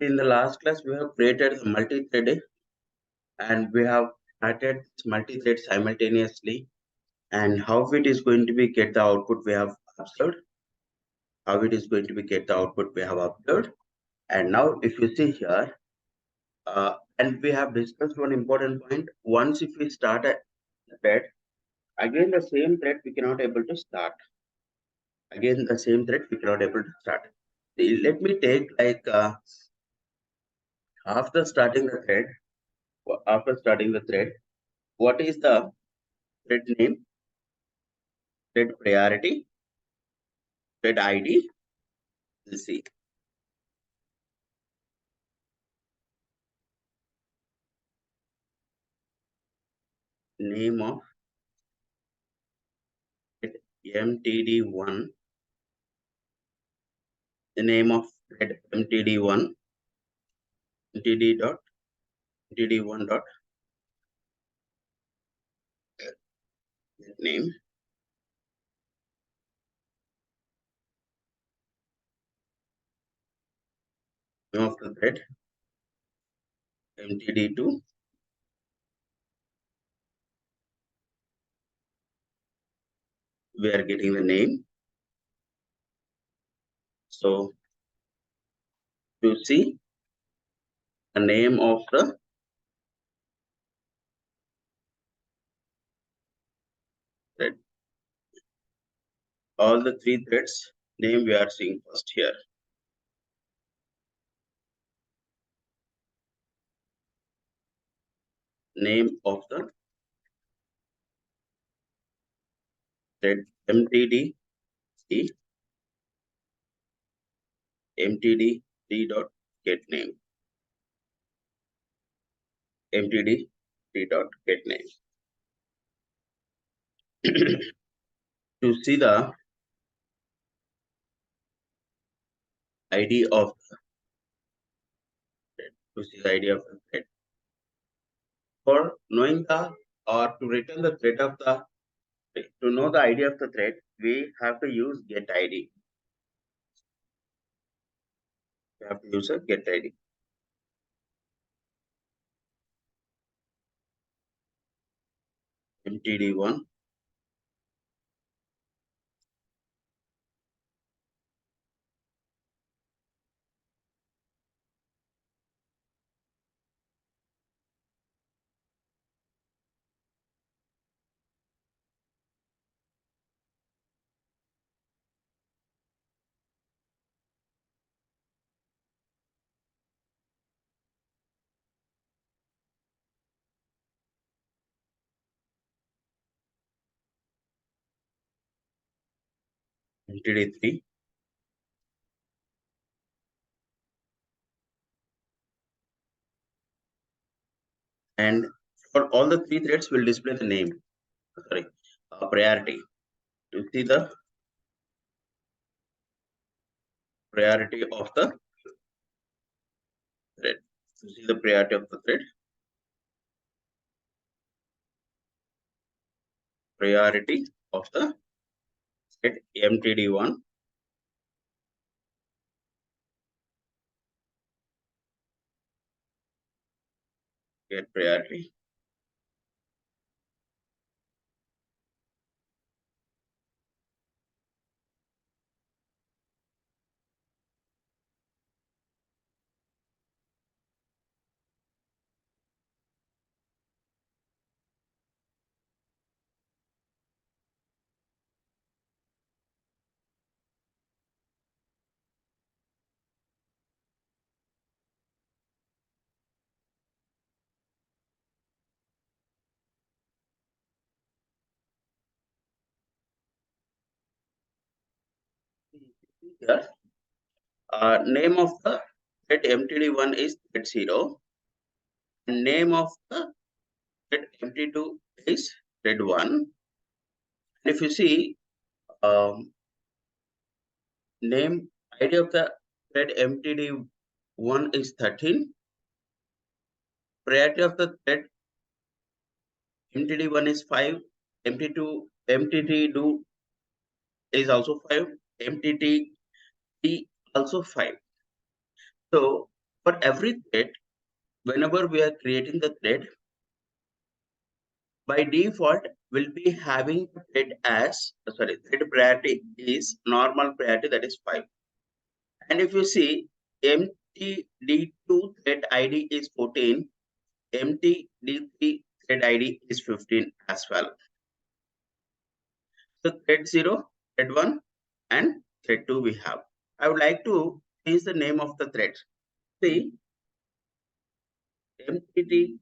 In the last class, we have created the multi-thread and we have started multi-thread simultaneously, and how it is going to be get the output we have observed, how it is going to be get the output we have observed. And now if you see here, and we have discussed one important point. Once if we start a thread, again the same thread we cannot able to start. Again the same thread we cannot able to start. Let me take like after starting the thread, what is the thread name, thread priority, thread ID? We'll see. Name of thread mtd1, the name of thread mtd1, mtd.mtd1 dot name of the thread mtd2, we are getting the name. So to see the name of the thread, all the three threads name we are seeing first here. Name of the thread mtd dot get name, mtd dot get name. To see the ID of the thread, to see the ID of the thread. For knowing the or to return the thread of the, to know the ID of the thread, we have to use get ID. We have to use a get ID. mtd1 mtd3 and for all the three threads will display the name, sorry, priority. To see the priority of the thread, to see the priority of the thread, priority of the thread mtd1 get priority. Here, name of the thread mtd1 is thread 0, and name of the thread mtd2 is thread 1. If you see, name ID of the thread mtd1 is 13, priority of the thread mtd1 is 5, mtd2 is also 5, mtd3 also 5. So For every thread, whenever we are creating the thread, by default we'll be having the thread as thread priority is normal priority, that is 5. And if you see, mtd2 thread id is 14, mtd3 thread id is 15 as well. So thread 0, thread 1 and thread 2 we have. I would like to change the name of the thread. See, mtd1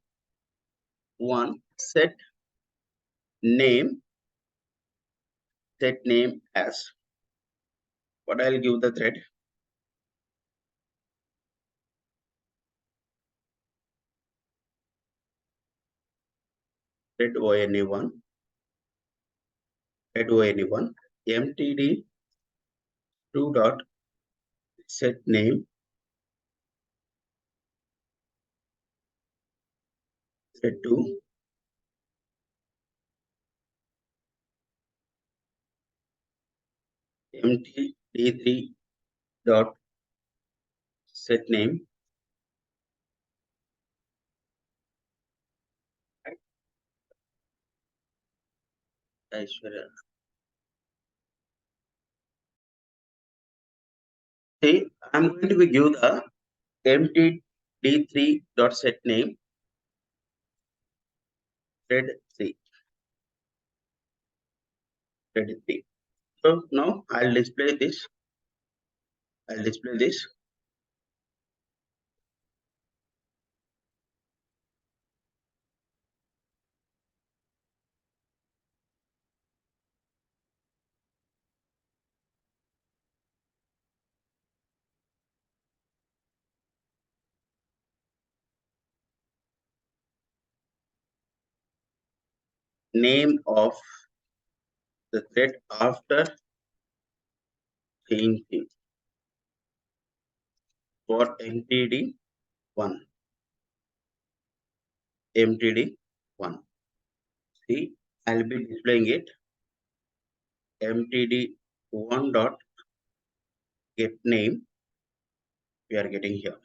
name set name as what? I'll give the thread thread one, thread one, mtd2 dot set name thread 2, mtd3 dot set name Aishwarya. See, I'm going to give the mtd3 dot set name thread 3, thread 3. So now I'll display this. Name of the thread after changing for mtd1. mtd1. See, I'll be displaying it. mtd1 dot get name we are getting here.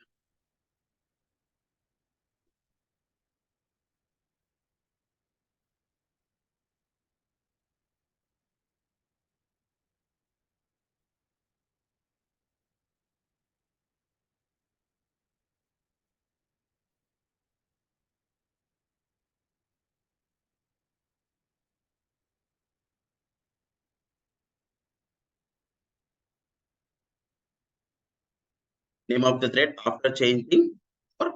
Name of the thread after changing for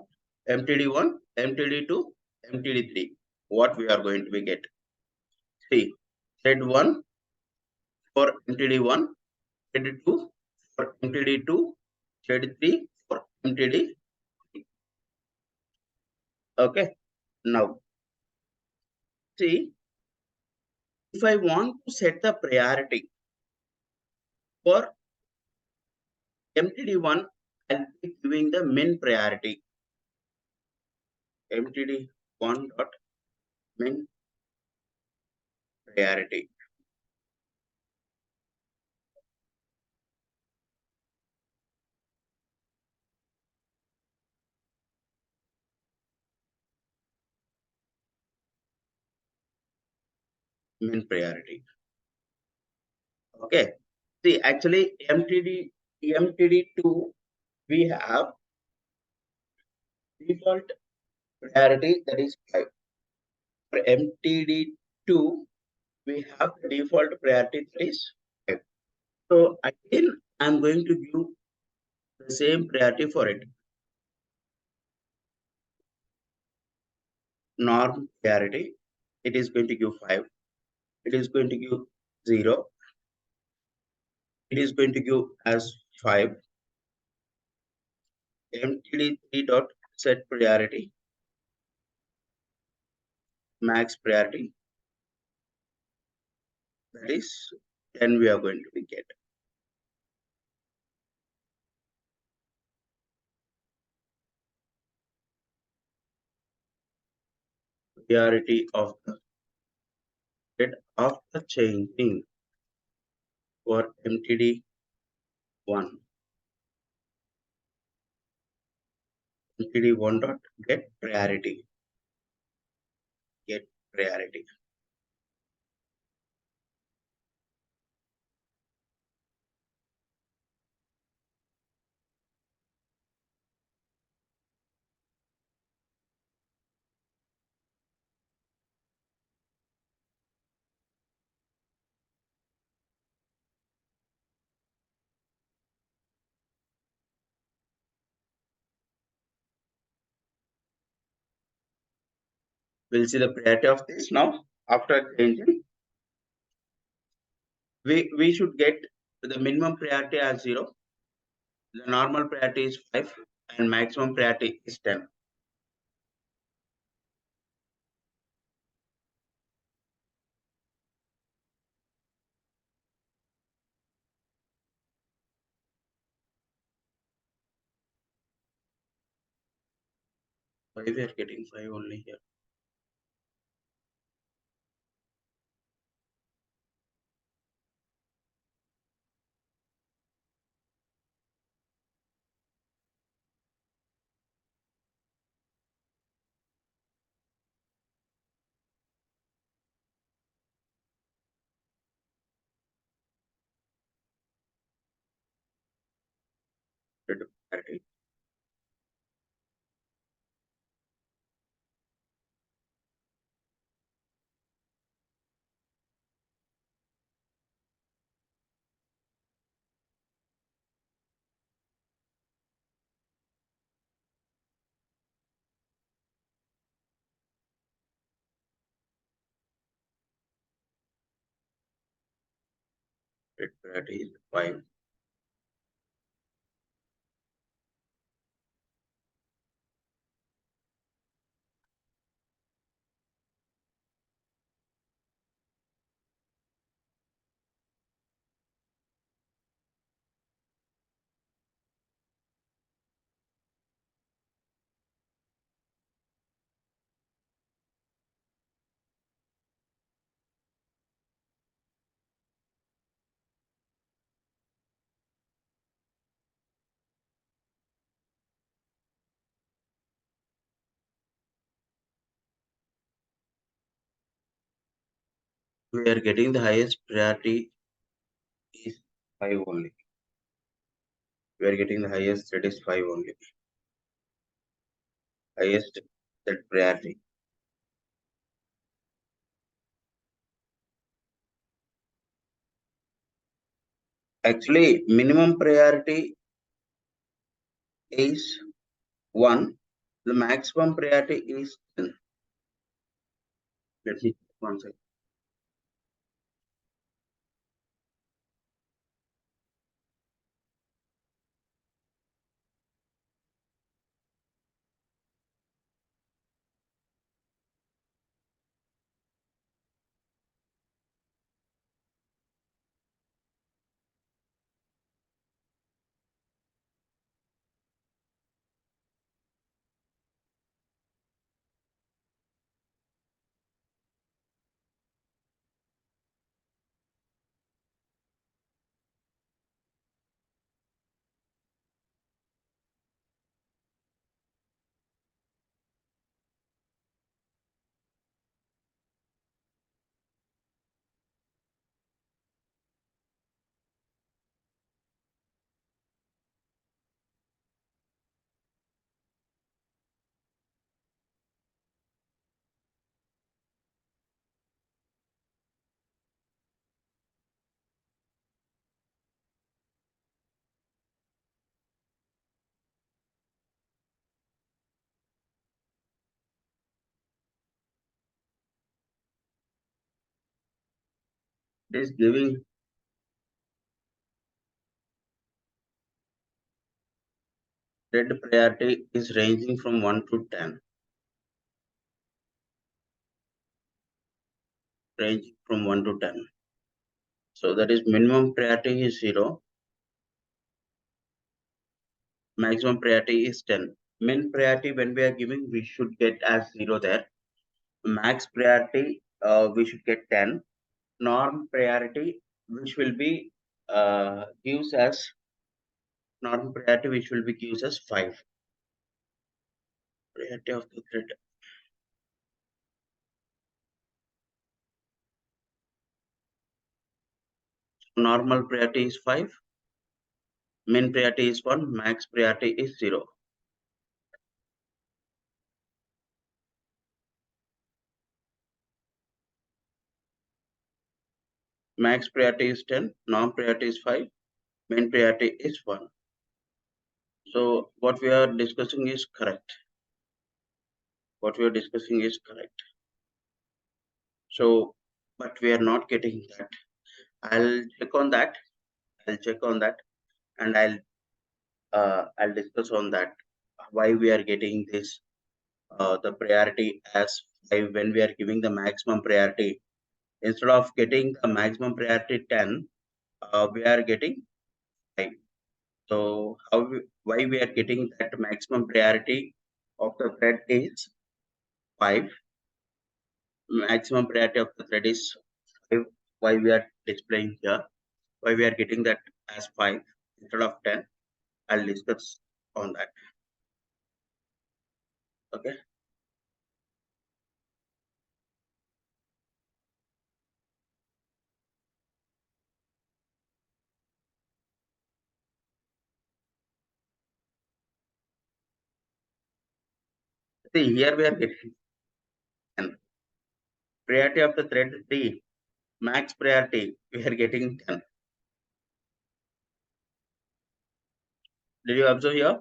mtd1, mtd2, mtd3. What we are going to be get? See, thread 1 for mtd1, thread 2 for mtd2, thread 3 for mtd. Okay. Now, see, if I want to set the priority for mtd1, I'll be giving the min priority. mtd1 dot min priority. Min priority. Okay. See, actually, mtd2 we have default priority, that is 5. For mtd2 we have the default priority, that is 5. So again, I'm going to give the same priority for it. Norm priority, it is going to give 5. It is going to give 0. It is going to give as 5. mtd3 dot set priority, max priority, that is 10 we are going to be get. Priority of the thread after changing for mtd1. mtd1 dot get priority. Get priority. We'll see the priority of this now. After changing, we should get the minimum priority as 0, the normal priority is 5, and maximum priority is 10. Why we are getting 5 only here? The priority. The priority is 5. We are getting the highest priority is 5 only. We are getting the highest, that is 5 only. Highest that priority. Actually, minimum priority is 1. The maximum priority is 10. Let me check one second. It is giving red priority is ranging from 1 to 10. Ranging from 1 to 10. So that is minimum priority is 0. Maximum priority is 10. Min priority when we are giving, we should get as 0 there. Max priority, we should get 10. Norm priority, which will be gives us norm priority, which will be gives us 5. Priority of the thread. Normal priority is 5. Min priority is 1. Max priority is 0. Max priority is 10. Non priority is 5. Min priority is 1. So what we are discussing is correct. What we are discussing is correct. So, but we are not getting that. I'll check on that. And I'll discuss on that why we are getting this the priority as 5 when we are giving the maximum priority. Instead of getting the maximum priority 10, we are getting 5. So why we are getting that maximum priority of the thread is 5. Maximum priority of the thread is 5. Why we are displaying here? Why we are getting that as 5 instead of 10? I'll discuss on that. Okay. See, here we are getting 10. Priority of the thread D, max priority, we are getting 10. Did you observe here?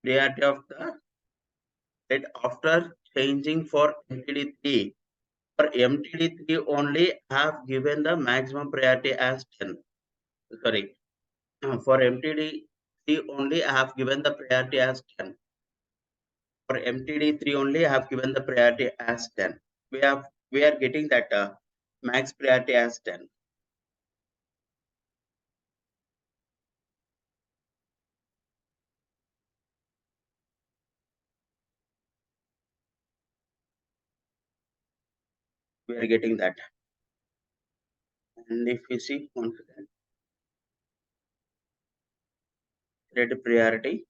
Priority of the thread after changing for MTD3. For MTD3 only, I have given the maximum priority as 10. Sorry, for MTD3 only, I have given the priority as 10. For MTD3 only, I have given the priority as 10. We are getting that max priority as 10. We are getting that. And if we see once again, thread priority,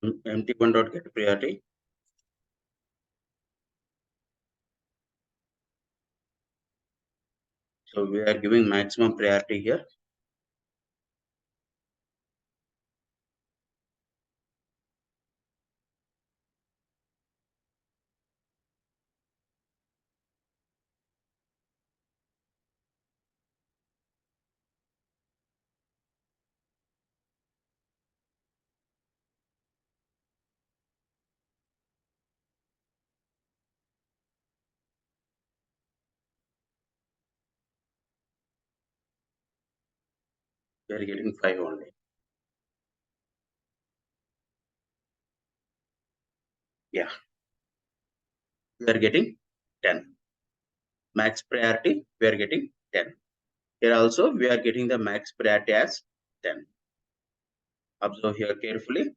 MT1 dot get priority. So we are giving maximum priority here. We are getting 5 only. Yeah. We are getting 10. Max priority, we are getting 10. Here also, we are getting the max priority as 10. Observe here carefully.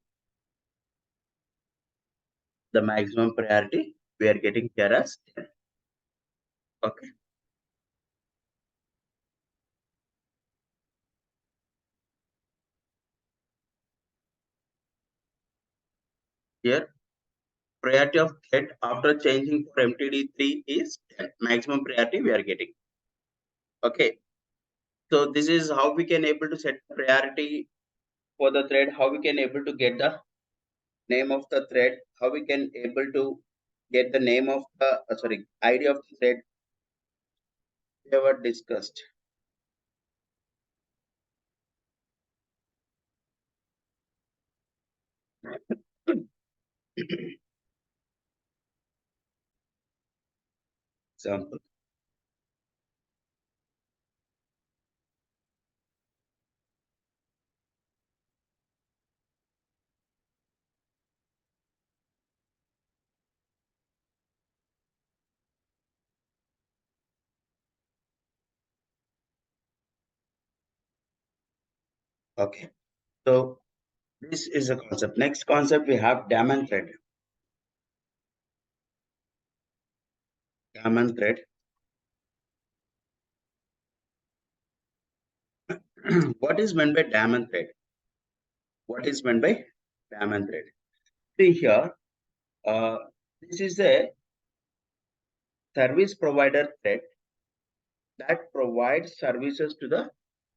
The maximum priority, we are getting here as 10. Okay. Here, priority of thread after changing for MTD3 is 10. Maximum priority we are getting. Okay. So this is how we can able to set priority for the thread, how we can able to get the name of the thread, how we can able to get the name of the ID of the thread we ever discussed. Example. Okay. So this is a concept. Next concept we have daemon thread. Daemon thread. What is meant by daemon thread? What is meant by daemon thread? See here, uh, this is a service provider thread that provides services to the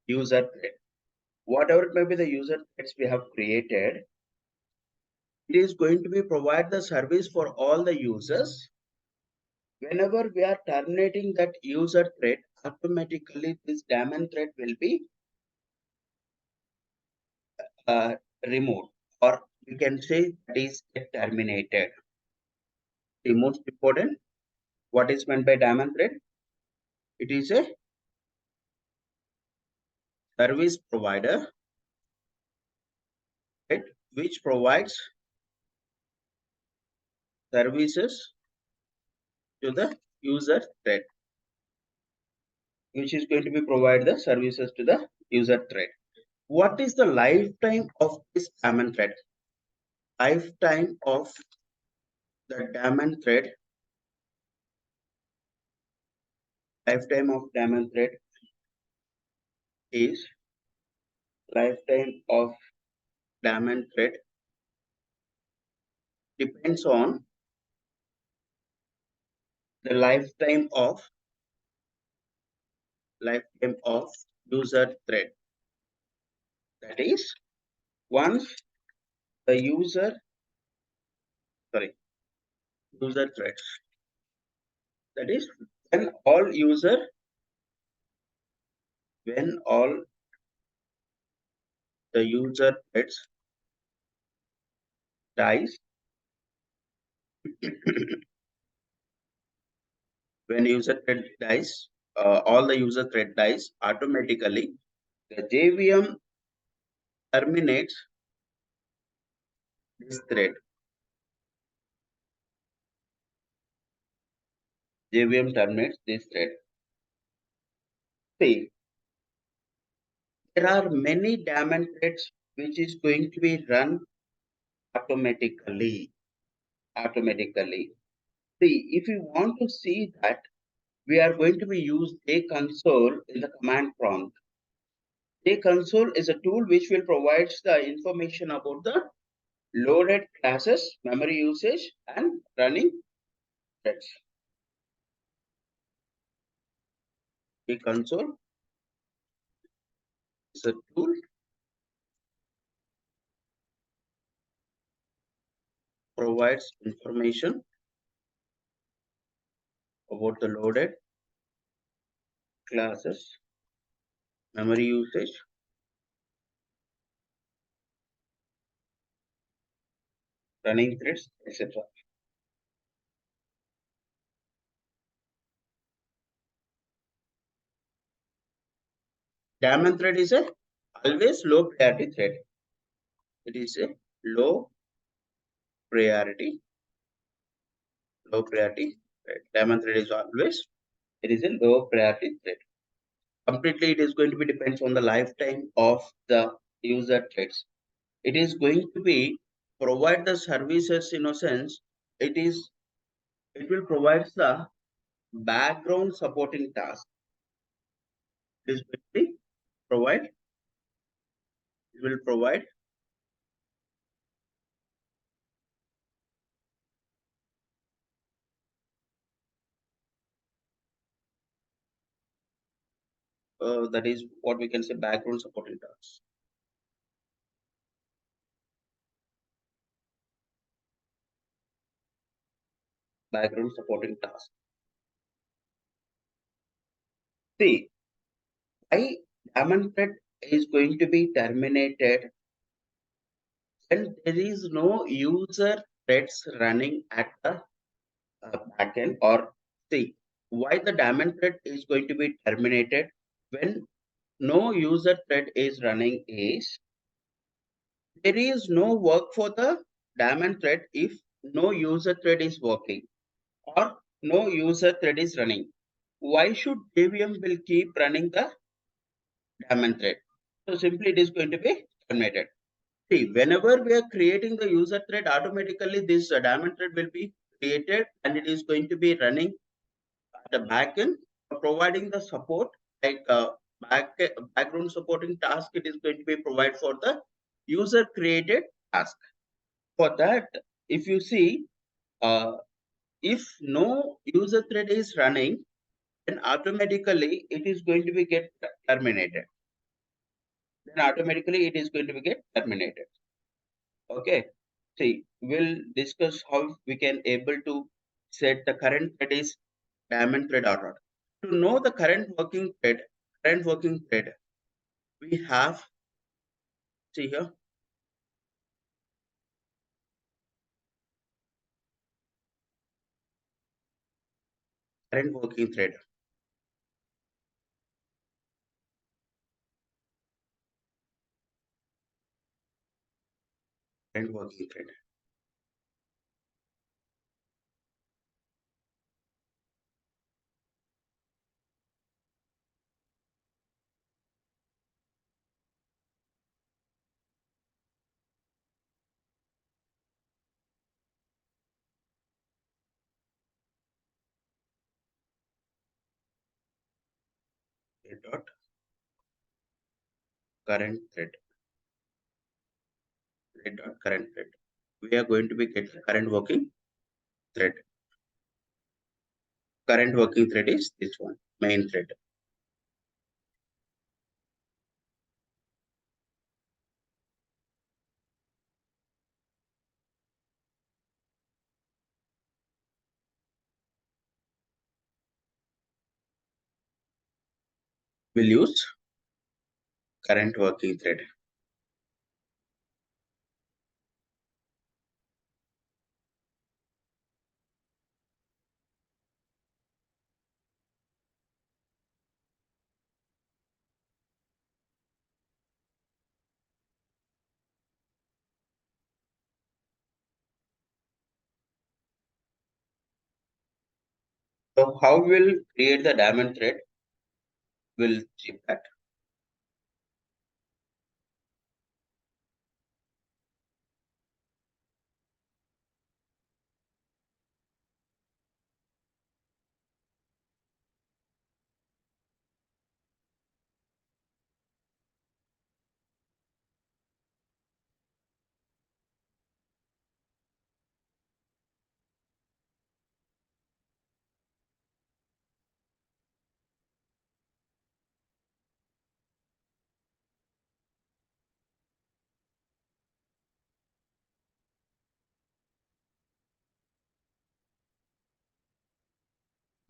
user thread. Whatever it may be the user threads we have created, it is going to be provide the service for all the users. Whenever we are terminating that user thread, automatically this daemon thread will be removed, or you can say that is terminated. The most important, what is meant by daemon thread? It is a service provider, right, which provides services to the user thread, which is going to be provide the services to the user thread. What is the lifetime of this daemon thread? Lifetime of the daemon thread, lifetime of daemon thread is lifetime of daemon thread depends on the lifetime of user thread. That is, once the user threads. That is, when all the user threads dies, when user thread dies, all the user thread dies automatically. The JVM terminates this thread. JVM terminates this thread. See, there are many daemon threads which is going to be run automatically. See, if you want to see that, we are going to be use a console in the command prompt. A console is a tool which will provide the information about the loaded classes, memory usage, and running threads. A console is a tool provides information about the loaded classes, memory usage, running threads, etc. Daemon thread is a always low priority thread. It is a low priority thread. Daemon thread is always, it is a low priority thread. Completely it is going to be depends on the lifetime of the user threads. It is going to be provide the services in a sense. It will provide the background supporting task. It is going to be provide it will provide that is what we can say background supporting tasks. background supporting task. See, why daemon thread is going to be terminated when there is no user threads running at the backend, or see why the daemon thread is going to be terminated when no user thread is running is there is no work for the daemon thread if no user thread is working or no user thread is running. Why should JVM will keep running the daemon thread? So simply it is going to be terminated. See, whenever we are creating the user thread, automatically this daemon thread will be created and it is going to be running at the backend, providing the support like background supporting task. It is going to be provided for the user created task. For that, if you see, if no user thread is running, then automatically it is going to be get terminated. Then automatically it is going to be get terminated. Okay. See, we'll discuss how we can able to set the current thread is diamond thread or not. To know the current working thread, we have, see here, current working thread. Current working thread. Dot current thread. Dot current thread. We are going to be get the current working thread. Current working thread is this one, main thread. We'll use current working thread. So how we'll create the diamond thread? We'll see that.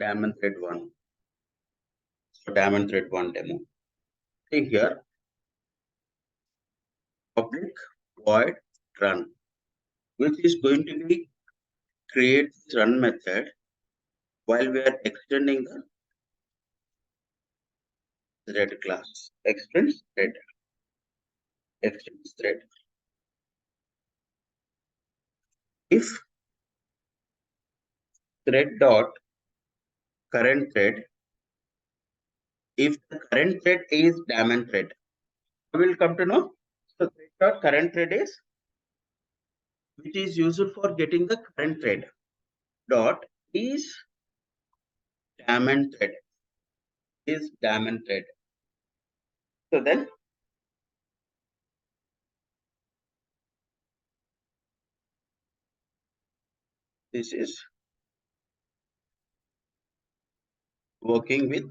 Diamond thread one. So diamond thread one demo. See here, public void run, which is going to be create this run method while we are extending the thread class. Extends thread. Extends thread. If thread dot current thread, if the current thread is diamond thread, we will come to know. So thread dot current thread is which is used for getting the current thread dot is diamond thread is diamond thread. So then this is working with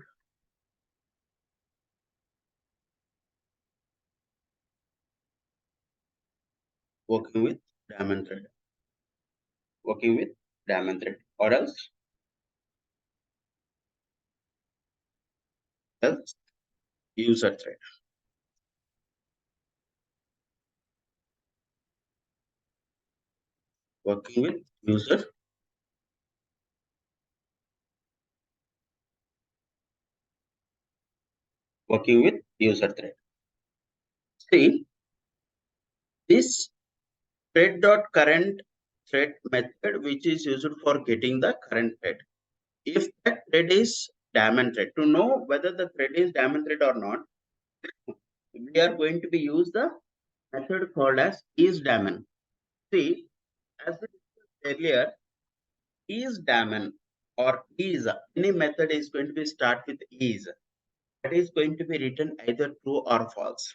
diamond thread. Working with daemon thread, or else user thread. Working with user thread. See, this thread.current thread method, which is used for getting the current thread. If that thread is daemon thread, to know whether the thread is daemon thread or not, we are going to be use the method called as isDaemon. See, as we discussed earlier, isDaemon or is, any method is going to be start with is. That is going to be written either true or false.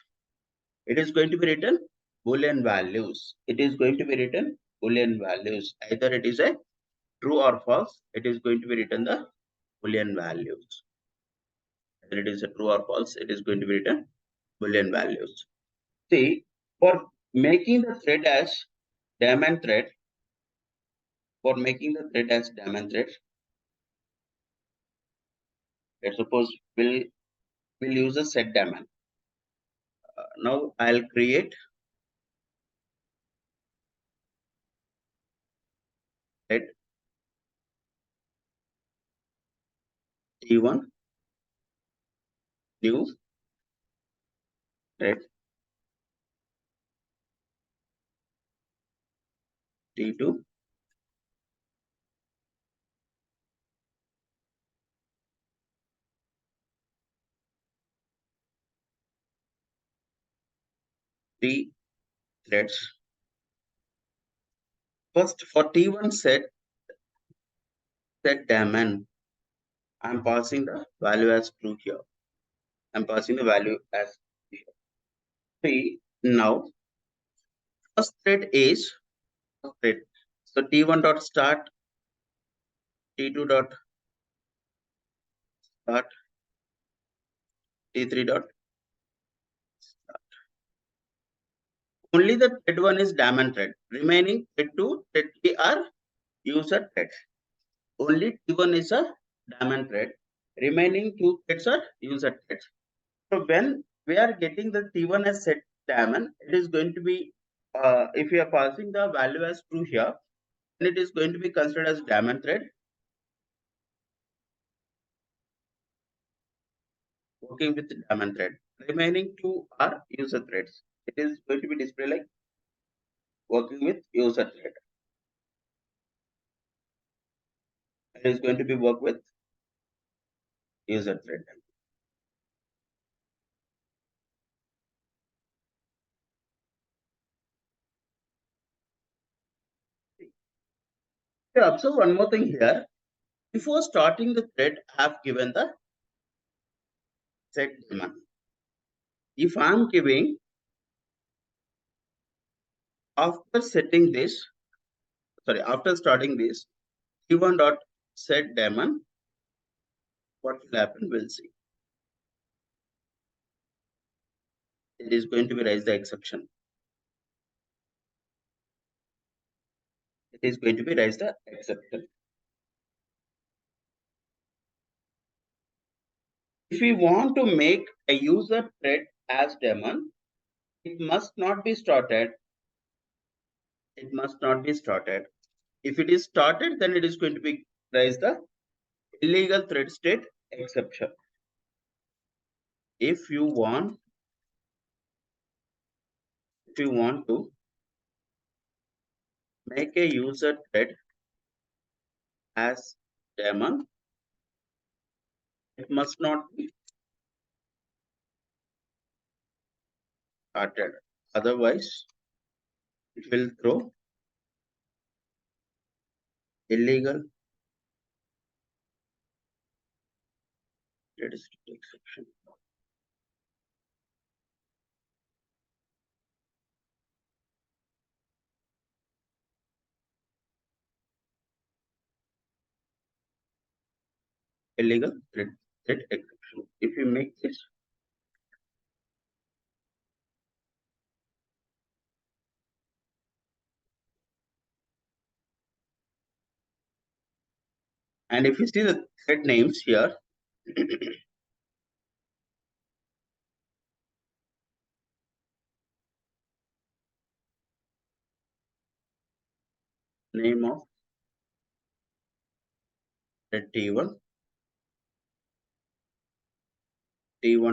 It is going to be written Boolean values. It is going to be written Boolean values. Either it is a true or false. It is going to be written the Boolean values. Whether it is a true or false, it is going to be written Boolean values. See, for making the thread as daemon thread, let's suppose we'll use a set daemon. Now I'll create thread T1 new thread T2 three threads. First, for T1 set daemon, I'm passing the value as true here. I'm passing the value as here. See, now first thread is thread. So T1 dot start, T2 dot start, T3 dot start. Only the thread 1 is daemon thread. Remaining thread 2, thread 3 are user threads. Only T1 is a daemon thread. Remaining 2 threads are user threads. So when we are getting the T1 as set daemon, it is going to be, if we are passing the value as true here, then it is going to be considered as daemon thread. Working with daemon thread. Remaining 2 are user threads. It is going to be displayed like working with user thread. It is going to be work with user thread. Yeah, observe one more thing here. Before starting the thread, I have given the set daemon. If I am giving, after setting this, after starting this, T1 dot set daemon, what will happen? We'll see. It is going to be raise the exception. It is going to be raise the exception. If we want to make a user thread as daemon, it must not be started. It must not be started. If it is started, then it is going to be raise the illegal thread state exception. If you want to make a user thread as daemon, it must not be started. Otherwise, it will throw illegal thread state exception. Illegal thread exception. If you make this, And if you see the thread names here, name of thread T1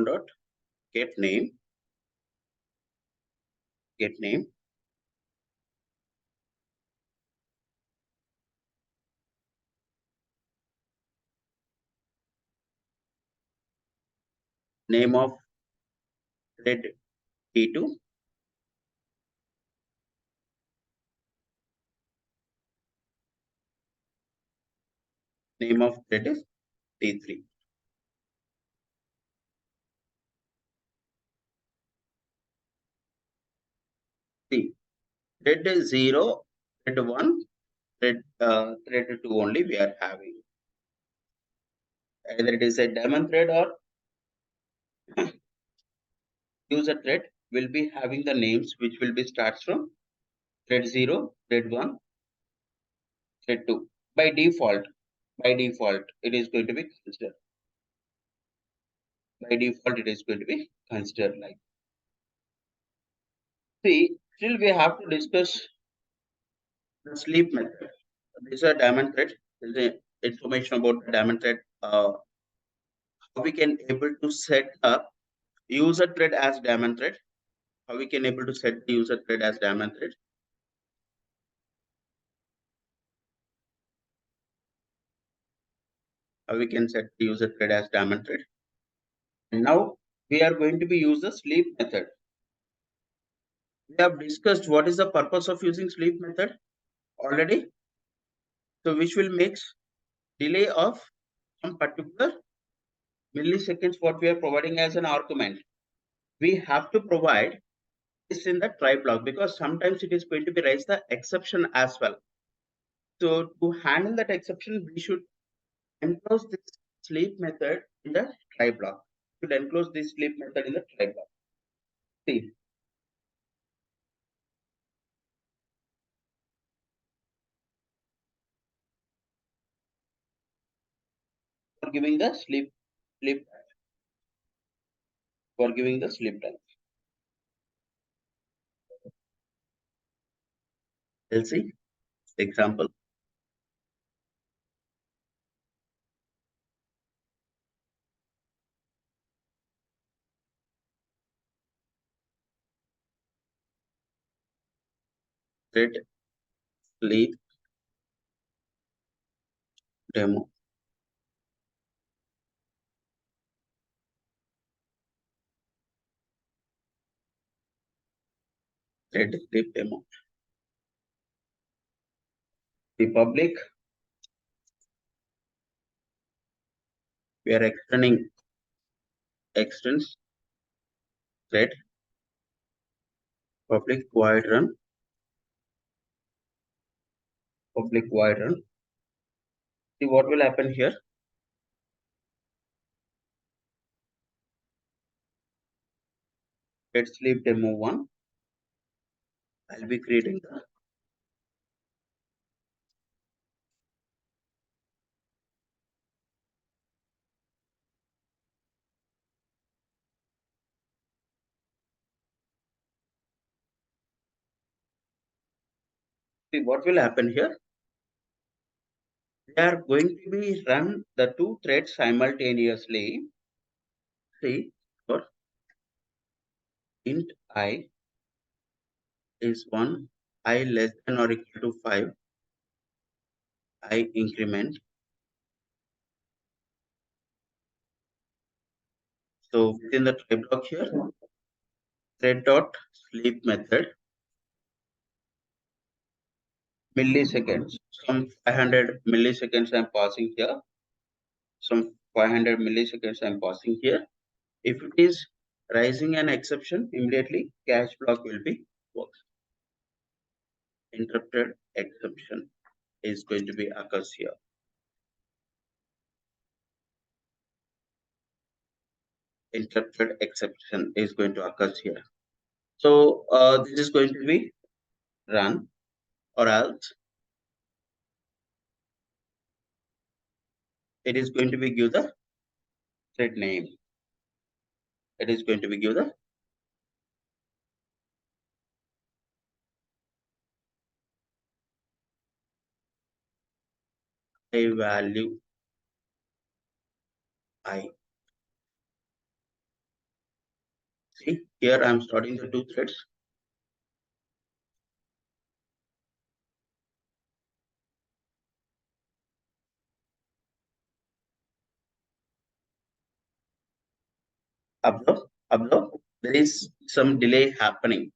dot get name, name of thread T2, name of thread is T3. See, thread 0, thread 1, thread 2 only we are having. Either it is a daemon thread or user thread will be having the names which will be starts from thread 0, thread 1, thread 2. By default, it is going to be considered. By default, it is going to be considered like. See, still we have to discuss the sleep method. This is a daemon thread. This is the information about the daemon thread. How we can able to set up user thread as daemon thread. How we can able to set the user thread as daemon thread. How we can set the user thread as daemon thread. And now we are going to be use the sleep method. We have discussed what is the purpose of using sleep method already. So which will make delay of some particular milliseconds what we are providing as an argument. We have to provide this in the try block because sometimes it is going to be raise the exception as well. So to handle that exception, we should enclose this sleep method in the try block. We should enclose this sleep method in the try block. See, for giving the sleep for giving the sleep time. Let's see example. Thread sleep demo. Thread sleep demo. The public, we are extends thread public void run See what will happen here. Let's sleep demo 1. I'll be creating the see what will happen here. We are going to be run the two threads simultaneously. See, for int I is 1, I less than or equal to 5, I increment. So within the try block here, thread dot sleep method milliseconds. Some 500 milliseconds I'm passing here. Some 500 milliseconds I'm passing here. If it is rising an exception, immediately cache block will be works. Interrupted exception is going to be occurs here. Interrupted exception is going to occur here. So this is going to be run or else it is going to be give the thread name. It is going to be give the a value I. See, here I am starting the 2 threads. Observe, there is some delay happening.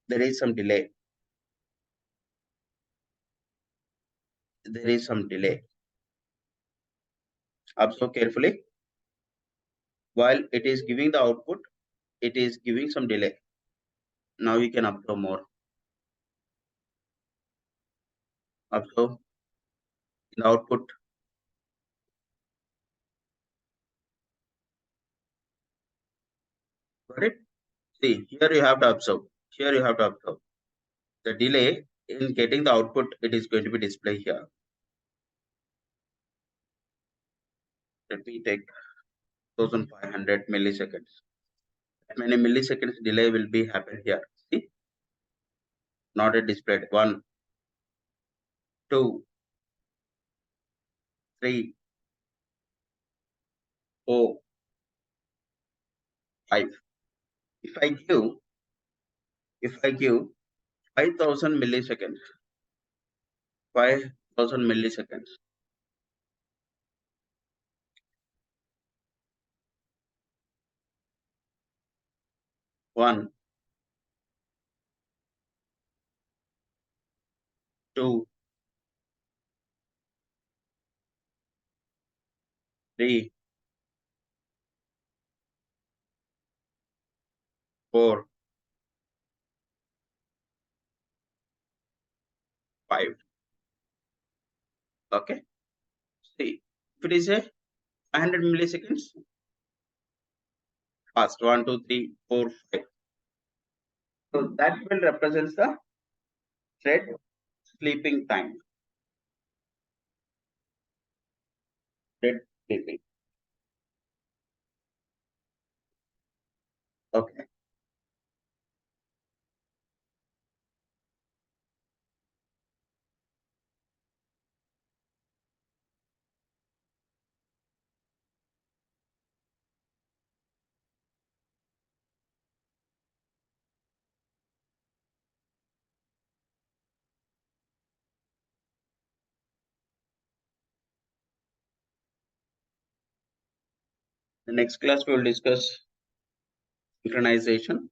There is some delay. There is some delay. Observe carefully. While it is giving the output, it is giving some delay. Now you can observe more. Observe the output. Got it? See, here you have to observe. Here you have to observe. The delay in getting the output, it is going to be displayed here. Let me take 1500 milliseconds. That many milliseconds delay will be happen here. See, not a displayed. 1, 2, 3, 4, 5. If I give 5000 milliseconds, 5000 milliseconds, 1, 2, 3, 4, 5. Okay. See, if it is a 500 milliseconds, fast 1, 2, 3, 4, 5. So that will represent the thread sleeping time. Thread sleeping. Okay. The next class we will discuss synchronization.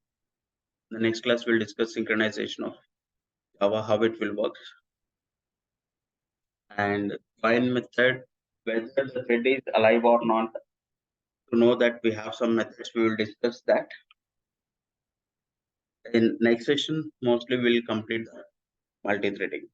The next class we will discuss synchronization of Java, how it will work, and find method, whether the thread is alive or not. To know that, we have some methods. We will discuss that. In next session, mostly we will complete the multi-threading.